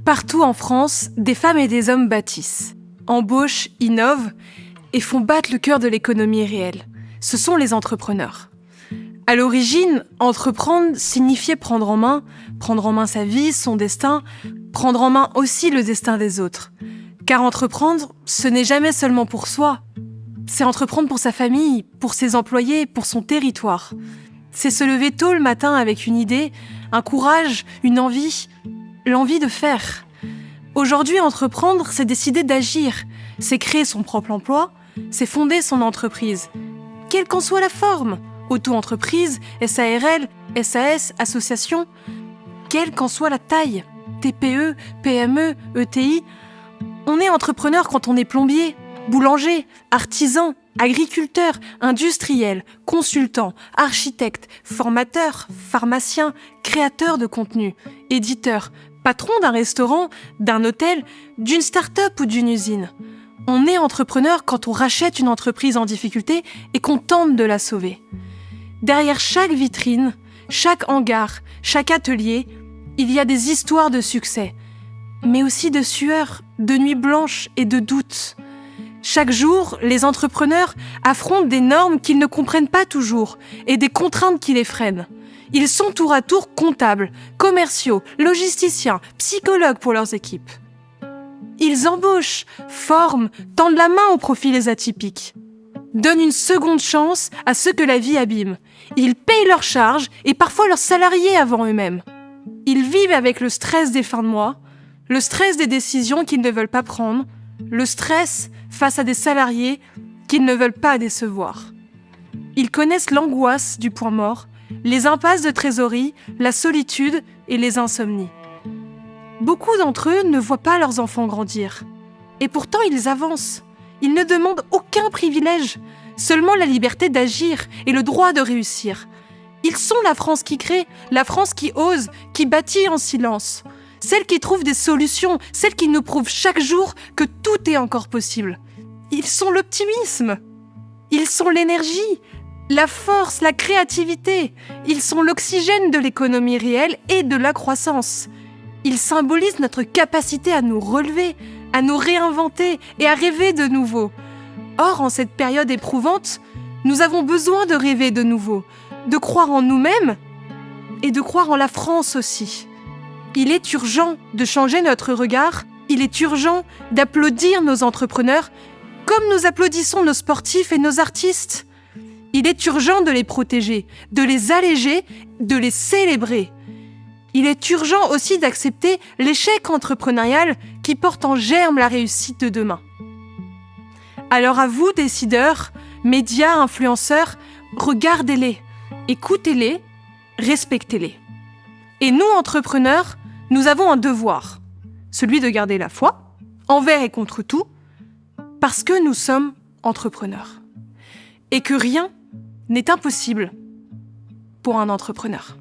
Partout en France, des femmes et des hommes bâtissent, embauchent, innovent et font battre le cœur de l'économie réelle. Ce sont les entrepreneurs. À l'origine, entreprendre signifiait prendre en main sa vie, son destin, prendre en main aussi le destin des autres. Car entreprendre, ce n'est jamais seulement pour soi. C'est entreprendre pour sa famille, pour ses employés, pour son territoire. C'est se lever tôt le matin avec une idée, un courage, une envie, l'envie de faire. Aujourd'hui, entreprendre, c'est décider d'agir, c'est créer son propre emploi, c'est fonder son entreprise. Quelle qu'en soit la forme, auto-entreprise, SARL, SAS, association, quelle qu'en soit la taille, TPE, PME, ETI, on est entrepreneur quand on est plombier, boulanger, artisan, agriculteur, industriel, consultant, architecte, formateur, pharmacien, créateur de contenu, éditeur, patron d'un restaurant, d'un hôtel, d'une start-up ou d'une usine. On est entrepreneur quand on rachète une entreprise en difficulté et qu'on tente de la sauver. Derrière chaque vitrine, chaque hangar, chaque atelier, il y a des histoires de succès, mais aussi de sueur, de nuits blanches et de doutes. Chaque jour, les entrepreneurs affrontent des normes qu'ils ne comprennent pas toujours et des contraintes qui les freinent. Ils sont tour à tour comptables, commerciaux, logisticiens, psychologues pour leurs équipes. Ils embauchent, forment, tendent la main aux profils atypiques. Donnent une seconde chance à ceux que la vie abîme. Ils payent leurs charges et parfois leurs salariés avant eux-mêmes. Ils vivent avec le stress des fins de mois, le stress des décisions qu'ils ne veulent pas prendre, le stress face à des salariés qu'ils ne veulent pas décevoir. Ils connaissent l'angoisse du point mort, les impasses de trésorerie, la solitude et les insomnies. Beaucoup d'entre eux ne voient pas leurs enfants grandir. Et pourtant, ils avancent. Ils ne demandent aucun privilège, seulement la liberté d'agir et le droit de réussir. Ils sont la France qui crée, la France qui ose, qui bâtit en silence. Celle qui trouve des solutions, celle qui nous prouve chaque jour que tout est encore possible. Ils sont l'optimisme. Ils sont l'énergie, la force, la créativité. Ils sont l'oxygène de l'économie réelle et de la croissance. Ils symbolisent notre capacité à nous relever, à nous réinventer et à rêver de nouveau. Or, en cette période éprouvante, nous avons besoin de rêver de nouveau, de croire en nous-mêmes et de croire en la France aussi. Il est urgent de changer notre regard, il est urgent d'applaudir nos entrepreneurs comme nous applaudissons nos sportifs et nos artistes. Il est urgent de les protéger, de les alléger, de les célébrer. Il est urgent aussi d'accepter l'échec entrepreneurial qui porte en germe la réussite de demain. Alors à vous, décideurs, médias, influenceurs, regardez-les, écoutez-les, respectez-les. Et nous, entrepreneurs, nous avons un devoir, celui de garder la foi, envers et contre tout, parce que nous sommes entrepreneurs. Et que rien n'est impossible pour un entrepreneur.